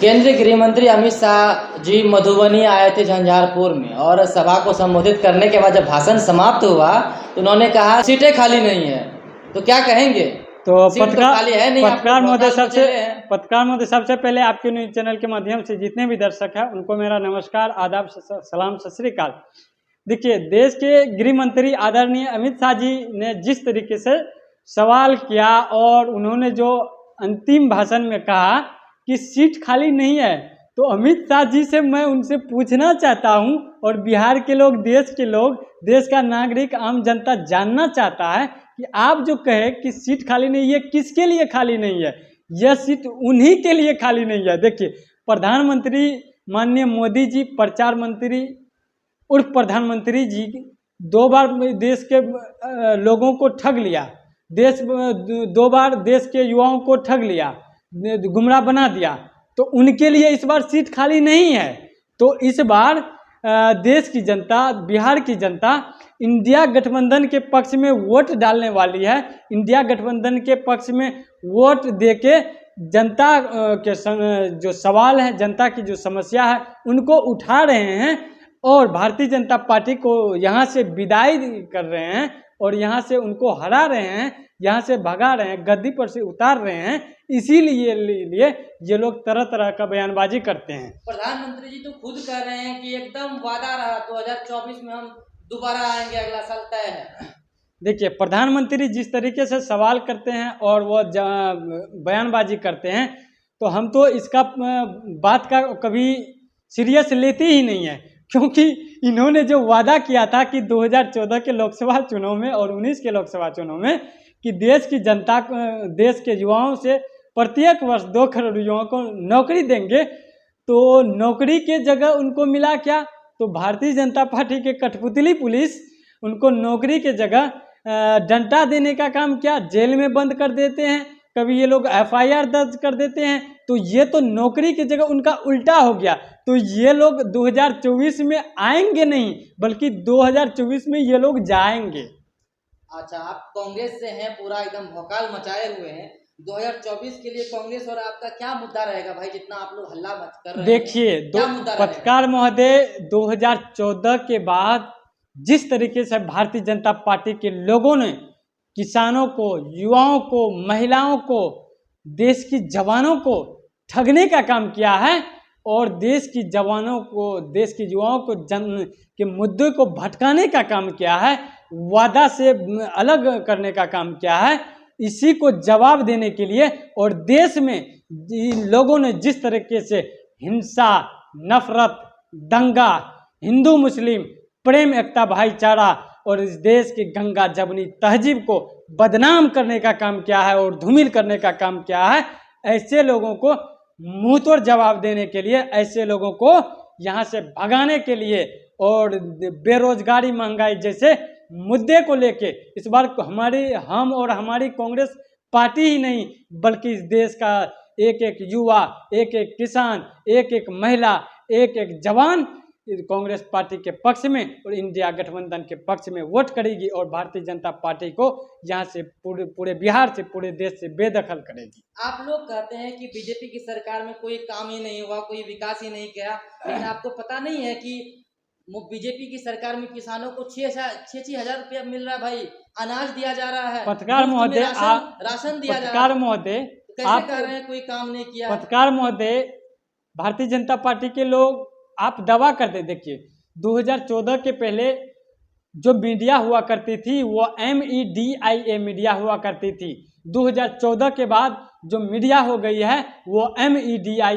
केंद्रीय गृह मंत्री अमित शाह जी मधुबनी आए थे झंझारपुर में और सभा को संबोधित करने के बाद जब भाषण समाप्त हुआ तो उन्होंने कहा सीटें खाली नहीं है। तो क्या कहेंगे? तो सीट तो खाली है नहीं, आप पत्रकार महोदय हड़ताल पे चले हैं। पत्रकार महोदय सबसे पहले आपके न्यूज चैनल के माध्यम से जितने भी दर्शक हैं उनको मेरा नमस्कार, आदाब, सलाम, सत श्री अकाल। देखिए, देश के गृह मंत्री आदरणीय अमित शाह जी ने जिस तरीके से सवाल किया और उन्होंने जो अंतिम भाषण में कहा कि सीट खाली नहीं है, तो अमित शाह जी से मैं उनसे पूछना चाहता हूं और बिहार के लोग, देश का नागरिक, आम जनता जानना चाहता है कि आप जो कहे कि सीट खाली नहीं है, किसके लिए खाली नहीं है? यह सीट उन्हीं के लिए खाली नहीं है। देखिए, प्रधानमंत्री माननीय मोदी जी, प्रचार मंत्री उर्फ प्रधानमंत्री जी 2 बार देश के लोगों को ठग लिया, 2 बार देश के युवाओं को ठग लिया, गुमराह बना दिया, तो उनके लिए इस बार सीट खाली नहीं है। तो इस बार देश की जनता, बिहार की जनता इंडिया गठबंधन के पक्ष में वोट डालने वाली है। इंडिया गठबंधन के पक्ष में वोट देके जनता के जो सवाल है, जनता की जो समस्या है, उनको उठा रहे हैं और भारतीय जनता पार्टी को यहाँ से विदाई कर रहे हैं और यहाँ से उनको हरा रहे हैं, यहाँ से भगा रहे हैं, गद्दी पर से उतार रहे हैं। इसीलिए ये लोग तरह तरह का बयानबाजी करते हैं। प्रधानमंत्री जी तो खुद कह रहे हैं कि एकदम वादा रहा, 2024 में हम दोबारा आएंगे, अगला साल तय है। देखिए, प्रधानमंत्री जिस तरीके से सवाल करते हैं और वो बयानबाजी करते हैं, तो हम तो इसका बात का कभी सीरियस लेते ही नहीं है, क्योंकि इन्होंने जो वादा किया था कि 2014 के लोकसभा चुनाव में और 19 के लोकसभा चुनाव में कि देश की जनता, देश के युवाओं से प्रत्येक वर्ष 2 करोड़ युवाओं को नौकरी देंगे, तो नौकरी के जगह उनको मिला क्या? तो भारतीय जनता पार्टी के कठपुतली पुलिस उनको नौकरी के जगह डंडा देने का काम किया, जेल में बंद कर देते हैं, कभी ये लोग FIR दर्ज कर देते हैं। तो ये तो नौकरी की जगह उनका उल्टा हो गया। तो ये लोग 2024 में आएंगे नहीं, बल्कि 2024 में ये लोग जाएंगे। अच्छा, आप कांग्रेस से हैं, पूरा एकदम भौकाल मचाए हुए हैं। 2024 के लिए कांग्रेस और आपका क्या मुद्दा रहेगा भाई, जितना आप लोग हल्ला मच कर रहे हैं? देखिए, पत्रकार महोदय, 2014 के बाद जिस तरीके से भारतीय जनता पार्टी के लोगों ने किसानों को, युवाओं को, महिलाओं को, देश की जवानों को ठगने का काम किया है और देश की जवानों को, देश के युवाओं को जन के मुद्दे को भटकाने का काम किया है, वादा से अलग करने का काम किया है, इसी को जवाब देने के लिए और देश में लोगों ने जिस तरीके से हिंसा, नफरत, दंगा, हिंदू मुस्लिम, प्रेम, एकता, भाईचारा और इस देश की गंगा जमुनी तहजीब को बदनाम करने का काम किया है और धूमिल करने का काम किया है, ऐसे लोगों को मुंह तोड़ जवाब देने के लिए, ऐसे लोगों को यहाँ से भगाने के लिए और बेरोजगारी, महंगाई जैसे मुद्दे को लेके इस बार हम और हमारी कांग्रेस पार्टी ही नहीं, बल्कि इस देश का एक एक युवा, एक एक किसान, एक एक महिला, एक एक जवान कांग्रेस पार्टी के पक्ष में और इंडिया गठबंधन के पक्ष में वोट करेगी और भारतीय जनता पार्टी को यहाँ से पूरे बिहार से, पूरे देश से बेदखल करेगी। आप लोग कहते हैं कि बीजेपी की सरकार में कोई काम ही नहीं हुआ, कोई विकास ही नहीं किया, लेकिन आपको पता नहीं है कि बीजेपी की सरकार में किसानों को 6-6 हजार रुपया मिल रहा है भाई, अनाज दिया जा रहा है, पत्रकार महोदय, राशन दिया जा रहा है। महोदय, कैसे कह रहे हैं कोई काम नहीं किया? पत्रकार महोदय, भारतीय जनता पार्टी के लोग आप दवा करते, देखिए 2014 के पहले जो मीडिया हुआ करती थी वो MEDIA मीडिया हुआ करती थी। 2014 के बाद जो मीडिया हो गई है वो MODIA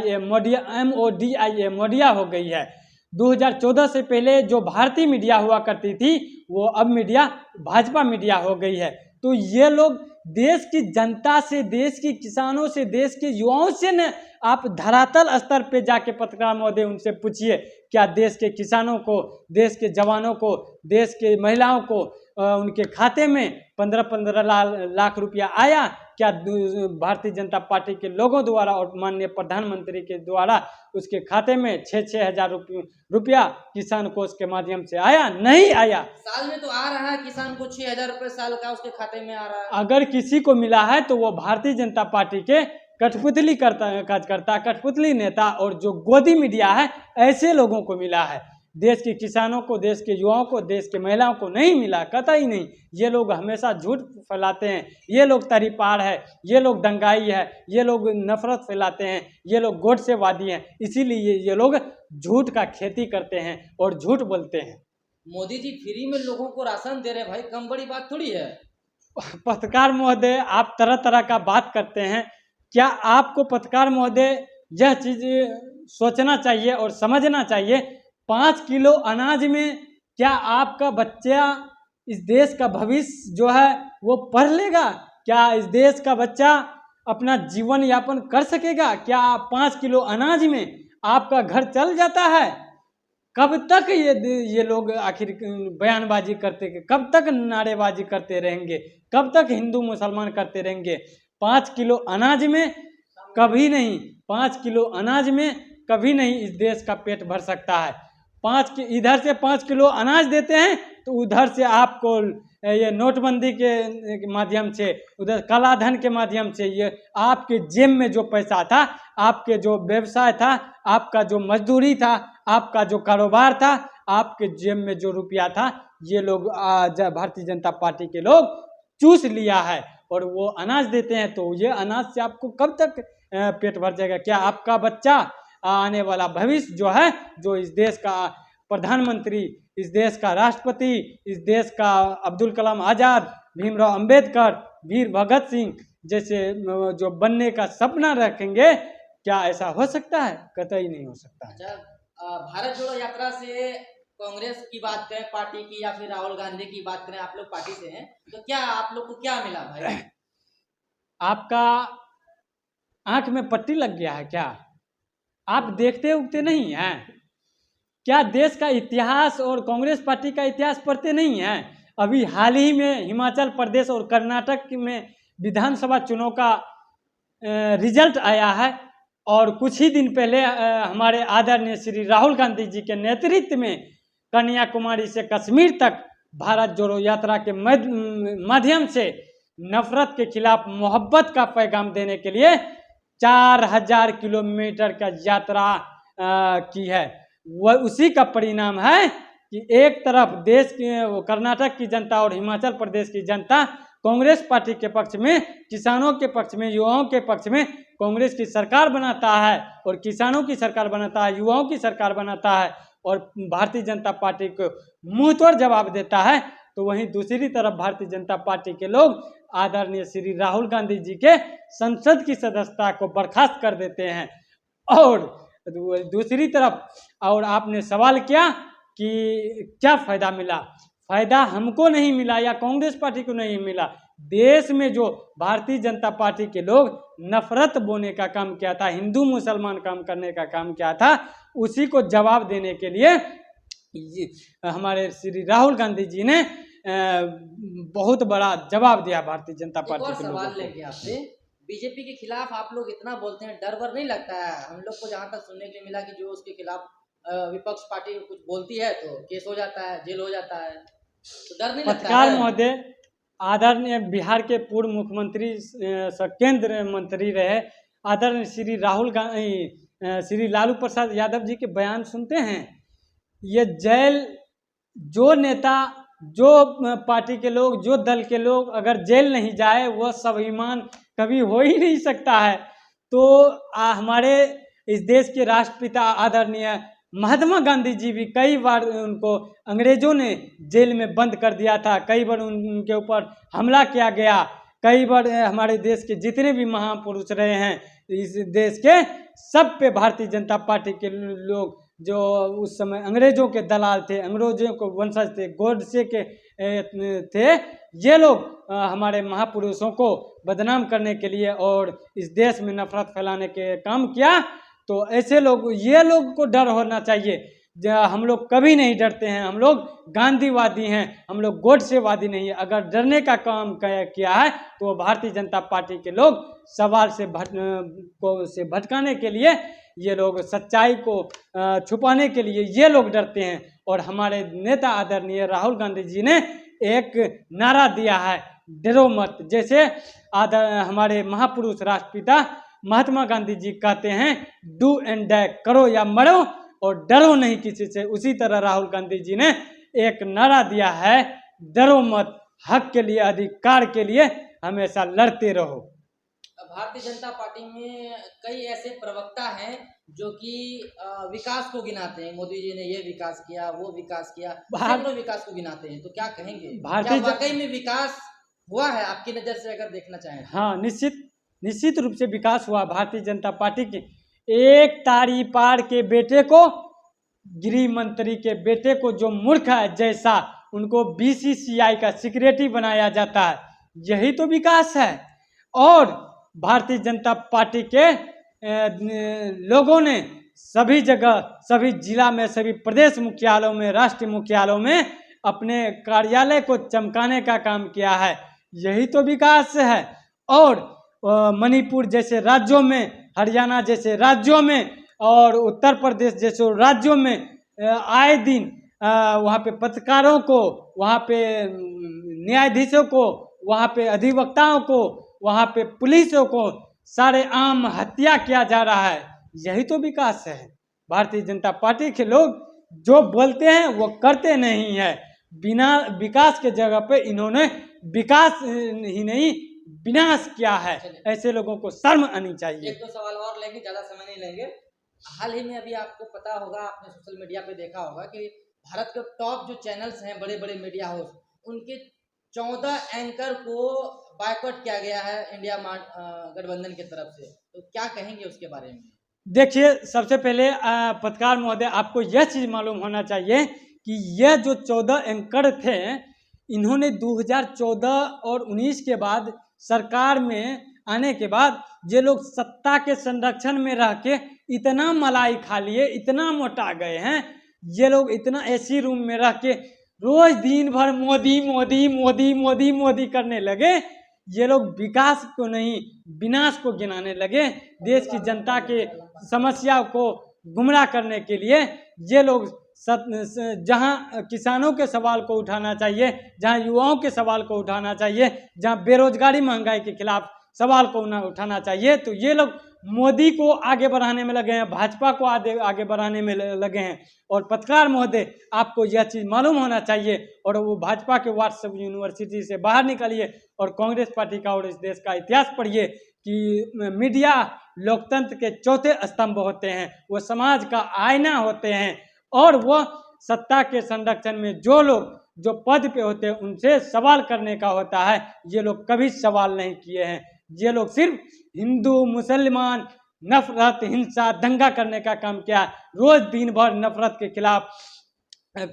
मीडिया हो गई है। 2014 से पहले जो भारतीय मीडिया हुआ करती थी वो अब मीडिया भाजपा मीडिया हो गई है। तो ये लोग देश की जनता से, देश के किसानों से, देश के युवाओं से न आप धरातल स्तर पे जाके पत्रकार महोदय उनसे पूछिए, क्या देश के किसानों को, देश के जवानों को, देश के महिलाओं को उनके खाते में 15-15 लाख रुपया आया? क्या भारतीय जनता पार्टी के लोगों द्वारा और माननीय प्रधानमंत्री के द्वारा उसके खाते में 6-6 हजार रुपया किसान कोष के माध्यम से आया? नहीं आया। साल में तो आ रहा है, किसान को 6 हजार रुपये साल का उसके खाते में आ रहा है। अगर किसी को मिला है तो वो भारतीय जनता पार्टी के कठपुतली करता कठपुतली नेता और जो गोदी मीडिया है, ऐसे लोगों को मिला है। देश के किसानों को, देश के युवाओं को, देश के महिलाओं को नहीं मिला, कतई नहीं। ये लोग हमेशा झूठ फैलाते हैं, ये लोग तरीपार है, ये लोग दंगाई है, ये लोग नफरत फैलाते हैं, ये लोग गोडसेवादी हैं। इसीलिए ये लोग झूठ का खेती करते हैं और झूठ बोलते हैं। मोदी जी फ्री में लोगों को राशन दे रहे भाई, कम बड़ी बात थोड़ी है। पत्रकार महोदय, आप तरह तरह का बात करते हैं। क्या आपको पत्रकार महोदय यह चीज़ सोचना चाहिए और समझना चाहिए, 5 किलो अनाज में क्या आपका बच्चा, इस देश का भविष्य जो है वो पढ़ लेगा? क्या इस देश का बच्चा अपना जीवन यापन कर सकेगा? क्या 5 किलो अनाज में आपका घर चल जाता है? कब तक ये लोग आखिर बयानबाजी करते, कब तक नारेबाजी करते रहेंगे? कब तक हिंदू मुसलमान करते रहेंगे? 5 किलो अनाज में कभी नहीं, 5 किलो अनाज में कभी नहीं इस देश का पेट भर सकता है। इधर से 5 किलो अनाज देते हैं तो उधर से आपको ये नोटबंदी के माध्यम से, उधर काला धन के माध्यम से, ये आपके जेब में जो पैसा था, आपके जो व्यवसाय था, आपका जो मजदूरी था, आपका जो कारोबार था, आपके जेब में जो रुपया था, ये लोग भारतीय जनता पार्टी के लोग चूस लिया है और वो अनाज देते हैं। तो ये अनाज से आपको कब तक पेट भर जाएगा? क्या आपका बच्चा, आने वाला भविष्य जो है, जो इस देश का प्रधानमंत्री, इस देश का राष्ट्रपति, इस देश का अब्दुल कलाम आज़ाद, भीमराव अंबेडकर, वीर भगत सिंह जैसे जो बनने का सपना रखेंगे, क्या ऐसा हो सकता है? कतई नहीं हो सकता है। अच्छा, भारत जोड़ो यात्रा से कांग्रेस की बात करें पार्टी की, या फिर राहुल गांधी की बात करें, आप लोग पार्टी से हैं, तो क्या आप लोग को क्या मिला भाई? आपका आंख में पट्टी लग गया है क्या? आप देखते उगते नहीं हैं क्या? देश का इतिहास और कांग्रेस पार्टी का इतिहास पढ़ते नहीं हैं? अभी हाल ही में हिमाचल प्रदेश और कर्नाटक में विधानसभा चुनाव का रिजल्ट आया है और कुछ ही दिन पहले हमारे आदरणीय श्री राहुल गांधी जी के नेतृत्व में कन्याकुमारी से कश्मीर तक भारत जोड़ो यात्रा के माध्यम से नफरत के खिलाफ मोहब्बत का पैगाम देने के लिए 4000 किलोमीटर का यात्रा की है। वह उसी का परिणाम है कि एक तरफ देश के कर्नाटक की जनता और हिमाचल प्रदेश की जनता कांग्रेस पार्टी के पक्ष में, किसानों के पक्ष में, युवाओं के पक्ष में कांग्रेस की सरकार बनाता है और किसानों की सरकार बनाता है, युवाओं की सरकार बनाता है और भारतीय जनता पार्टी को मुंहतोड़ जवाब देता है। तो वहीं दूसरी तरफ भारतीय जनता पार्टी के लोग आदरणीय श्री राहुल गांधी जी के संसद की सदस्यता को बर्खास्त कर देते हैं। और दूसरी तरफ, और आपने सवाल किया कि क्या फ़ायदा मिला? फ़ायदा हमको नहीं मिला या कांग्रेस पार्टी को नहीं मिला। देश में जो भारतीय जनता पार्टी के लोग नफरत बोने का काम किया था, हिंदू मुसलमान काम करने का काम किया था, उसी को जवाब देने के लिए हमारे श्री राहुल गांधी जी ने बहुत बड़ा जवाब दिया भारतीय जनता पार्टी के लोगों को। सवाल लेंगे आपसे, बीजेपी के खिलाफ आप लोग इतना बोलते हैं, डर वर नहीं लगता है? हम लोग को जहाँ तक सुनने के लिए मिला कि जो उसके खिलाफ विपक्ष पार्टी कुछ बोलती है तो केस हो जाता है, जेल हो जाता है, तो डर नहीं लगता है? पत्रकार महोदय, आदरणीय बिहार के पूर्व मुख्यमंत्री, केंद्र मंत्री रहे आदरणीय श्री राहुल गांधी, श्री लालू प्रसाद यादव जी के बयान सुनते हैं। ये जेल, जो नेता, जो पार्टी के लोग, जो दल के लोग अगर जेल नहीं जाए, वह स्वाभिमान कभी हो ही नहीं सकता है। तो हमारे इस देश के राष्ट्रपिता आदरणीय महात्मा गांधी जी भी कई बार उनको अंग्रेजों ने जेल में बंद कर दिया था, कई बार उनके ऊपर हमला किया गया, कई बार हमारे देश के जितने भी महापुरुष रहे हैं इस देश के, सब पे भारतीय जनता पार्टी के लोग, जो उस समय अंग्रेजों के दलाल थे, अंग्रेजों को वंशज थे, गोडसे के थे, ये लोग हमारे महापुरुषों को बदनाम करने के लिए और इस देश में नफरत फैलाने के काम किया। तो ऐसे लोग, ये लोग को डर होना चाहिए। हम लोग कभी नहीं डरते हैं, हम लोग गांधीवादी हैं, हम लोग गोडसेवादी नहीं है। अगर डरने का काम किया है तो भारतीय जनता पार्टी के लोग सवाल से भटकाने के लिए, ये लोग सच्चाई को छुपाने के लिए ये लोग डरते हैं। और हमारे नेता आदरणीय राहुल गांधी जी ने एक नारा दिया है, डरो मत। जैसे हमारे महापुरुष राष्ट्रपिता महात्मा गांधी जी कहते हैं डू एंड डाई, करो या मरो और डरो नहीं किसी से। उसी तरह राहुल गांधी जी ने एक नारा दिया है, डरो मत, हक के लिए, अधिकार के लिए हमेशा लड़ते रहो। भारतीय जनता पार्टी में कई ऐसे प्रवक्ता हैं जो कि विकास को गिनाते हैं, मोदी जी ने ये विकास किया, वो विकास किया, सैकड़ों विकास को गिनाते हैं। तो क्या कहेंगे, क्या वाकई में विकास हुआ है आपकी नजर से अगर देखना चाहें? हाँ, निश्चित रूप से विकास हुआ। भारतीय जनता पार्टी के एक तारी पार के बेटे को, गृह मंत्री के बेटे को, जो मूर्ख है जैसा, उनको बीसीसीआई का सेक्रेटरी बनाया जाता है, यही तो विकास है। और भारतीय जनता पार्टी के लोगों ने सभी जगह, सभी जिला में, सभी प्रदेश मुख्यालयों में, राष्ट्रीय मुख्यालयों में अपने कार्यालय को चमकाने का काम किया है, यही तो विकास है। और मणिपुर जैसे राज्यों में, हरियाणा जैसे राज्यों में और उत्तर प्रदेश जैसे राज्यों में आए दिन वहाँ पे पत्रकारों को, वहाँ पे न्यायाधीशों को, वहाँ पे अधिवक्ताओं को, वहाँ पे पुलिसों को सारे आम हत्या किया जा रहा है, यही तो विकास है। भारतीय जनता पार्टी के लोग जो बोलते हैं वो करते नहीं है। बिना विकास के जगह पे इन्होंने विकास ही नहीं, विनाश किया है। ऐसे लोगों को शर्म आनी चाहिए। एक दो सवाल और लेंगे, ज्यादा समय नहीं लेंगे। हाल ही में अभी आपको पता होगा, आपने सोशल मीडिया पे देखा होगा कि भारत के टॉप जो चैनल्स हैं, बड़े बड़े मीडिया हाउस, उनके 14 एंकर को बायकॉट किया गया है इंडिया गठबंधन की तरफ से। तो क्या कहेंगे उसके बारे में? देखिए, सबसे पहले पत्रकार महोदय, आपको यह चीज मालूम होना चाहिए कि यह जो 14 एंकर थे, इन्होंने 2014 और 19 के बाद सरकार में आने के बाद ये लोग सत्ता के संरक्षण में रह के इतना मलाई खा लिए, इतना मोटा गए हैं। ये लोग इतना एसी रूम में रह के रोज दिन भर मोदी मोदी मोदी मोदी मोदी करने लगे। ये लोग विकास को नहीं, विनाश को गिनाने लगे। देश की जनता के समस्या को गुमराह करने के लिए ये लोग जहां किसानों के सवाल को उठाना चाहिए, जहां युवाओं के सवाल को उठाना चाहिए, जहां बेरोजगारी महंगाई के खिलाफ सवाल को उठाना चाहिए, तो ये लोग मोदी को आगे बढ़ाने में लगे हैं, भाजपा को आगे बढ़ाने में लगे हैं। और पत्रकार महोदय, आपको यह चीज़ मालूम होना चाहिए, और वो भाजपा के व्हाट्सएप यूनिवर्सिटी से बाहर निकलिए और कांग्रेस पार्टी का और इस देश का इतिहास पढ़िए कि मीडिया लोकतंत्र के चौथे स्तंभ होते हैं, वो समाज का आईना होते हैं। और वो सत्ता के संरक्षण में जो लोग जो पद पे होते हैं उनसे सवाल करने का होता है। ये लोग कभी सवाल नहीं किए हैं। ये लोग सिर्फ हिंदू मुसलमान नफरत, हिंसा, दंगा करने का काम किया, रोज दिन भर नफरत के खिलाफ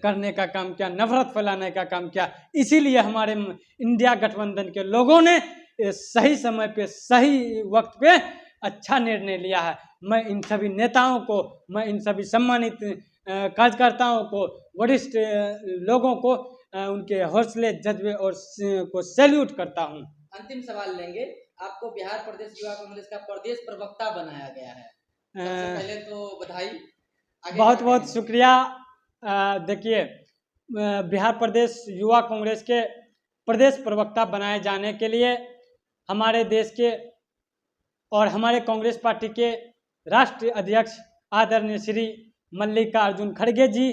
करने का काम किया, नफरत फैलाने का काम किया। इसीलिए हमारे इंडिया गठबंधन के लोगों ने सही समय पे, सही वक्त पे अच्छा निर्णय लिया है। मैं इन सभी नेताओं को, मैं इन सभी सम्मानित कार्यकर्ताओं को, वरिष्ठ लोगों को उनके हौसले, जज्बे और को सैल्यूट करता हूं। अंतिम सवाल लेंगे। आपको बिहार प्रदेश युवा कांग्रेस का प्रदेश प्रवक्ता बनाया गया है, सबसे पहले तो बधाई। बहुत बहुत शुक्रिया। देखिए, बिहार प्रदेश युवा कांग्रेस के प्रदेश प्रवक्ता बनाए जाने के लिए हमारे देश के और हमारे कांग्रेस पार्टी के राष्ट्रीय अध्यक्ष आदरणीय श्री मल्लिकार्जुन खड़गे जी,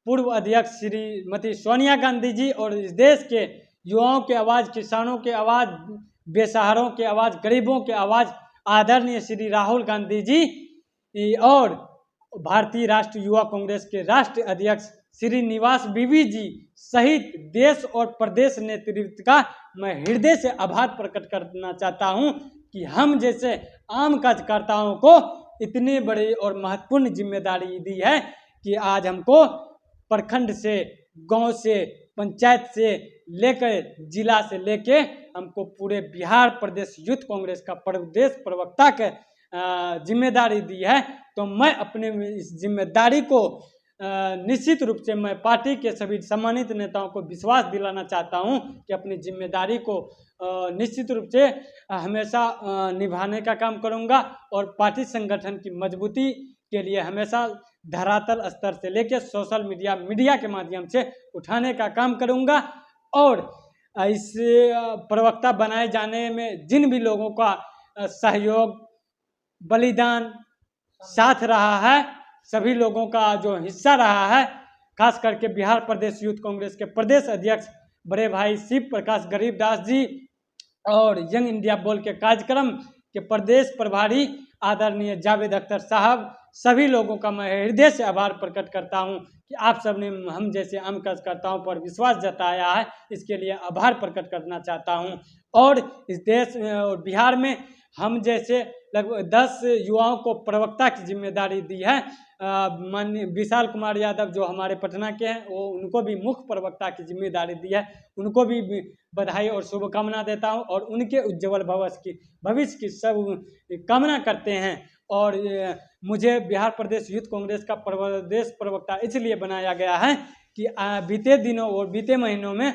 पूर्व अध्यक्ष श्रीमती सोनिया गांधी जी, और इस देश के युवाओं की आवाज़, किसानों की आवाज़, बेसहारों की आवाज़, गरीबों की आवाज़ आदरणीय श्री राहुल गांधी जी, और भारतीय राष्ट्रीय युवा कांग्रेस के राष्ट्रीय अध्यक्ष श्री निवास बीवी जी सहित देश और प्रदेश नेतृत्व का मैं हृदय से आभार प्रकट करना चाहता हूं कि हम जैसे आम कार्यकर्ताओं को इतनी बड़ी और महत्वपूर्ण जिम्मेदारी दी है कि आज हमको प्रखंड से, गांव से, पंचायत से लेकर जिला से लेके हमको पूरे बिहार प्रदेश यूथ कांग्रेस का प्रदेश प्रवक्ता के जिम्मेदारी दी है। तो मैं अपने इस जिम्मेदारी को निश्चित रूप से मैं पार्टी के सभी सम्मानित नेताओं को विश्वास दिलाना चाहता हूं कि अपनी जिम्मेदारी को निश्चित रूप से हमेशा निभाने का काम करूंगा और पार्टी संगठन की मजबूती के लिए हमेशा धरातल स्तर से लेकर सोशल मीडिया के माध्यम से उठाने का काम करूंगा। और इस प्रवक्ता बनाए जाने में जिन भी लोगों का सहयोग बलिदान, साथ रहा है, सभी लोगों का जो हिस्सा रहा है, खास करके बिहार प्रदेश यूथ कांग्रेस के प्रदेश अध्यक्ष बड़े भाई शिव प्रकाश गरीबदास जी और यंग इंडिया बोल के कार्यक्रम के प्रदेश प्रभारी आदरणीय जावेद अख्तर साहब, सभी लोगों का मैं हृदय से आभार प्रकट करता हूं कि आप सब ने हम जैसे आम कार्यकर्ताओं पर विश्वास जताया है, इसके लिए आभार प्रकट करना चाहता हूं। और इस देश और बिहार में हम जैसे लगभग 10 युवाओं को प्रवक्ता की जिम्मेदारी दी है। माननीय विशाल कुमार यादव जो हमारे पटना के हैं, वो उनको भी मुख्य प्रवक्ता की जिम्मेदारी दी है, उनको भी बधाई और शुभकामना देता हूं और उनके उज्जवल भविष्य की सब कामना करते हैं। और मुझे बिहार प्रदेश यूथ कांग्रेस का प्रदेश प्रवक्ता इसलिए बनाया गया है कि बीते दिनों और बीते महीनों में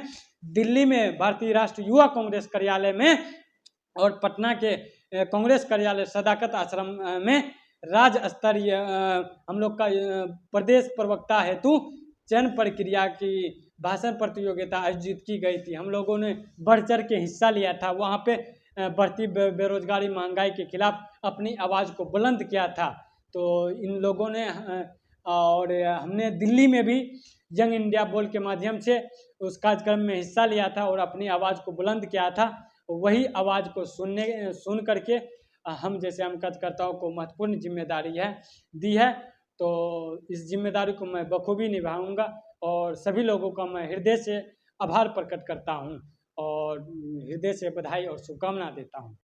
दिल्ली में भारतीय राष्ट्रीय युवा कांग्रेस कार्यालय में और पटना के कांग्रेस कार्यालय सदाकत आश्रम में राज्य स्तरीय हम लोग का प्रदेश प्रवक्ता हेतु चयन प्रक्रिया की भाषण प्रतियोगिता आयोजित की गई थी। हम लोगों ने बढ़ चढ़ के हिस्सा लिया था, वहाँ पे बढ़ती बेरोजगारी महंगाई के खिलाफ अपनी आवाज़ को बुलंद किया था। तो इन लोगों ने और हमने दिल्ली में भी यंग इंडिया बोल के माध्यम से उस कार्यक्रम में हिस्सा लिया था और अपनी आवाज़ को बुलंद किया था। वही आवाज़ को सुन करके हम जैसे हम कार्यकर्ताओं को महत्वपूर्ण जिम्मेदारी दी है। तो इस जिम्मेदारी को मैं बखूबी निभाऊंगा और सभी लोगों का मैं हृदय से आभार प्रकट करता हूं और हृदय से बधाई और शुभकामना देता हूं।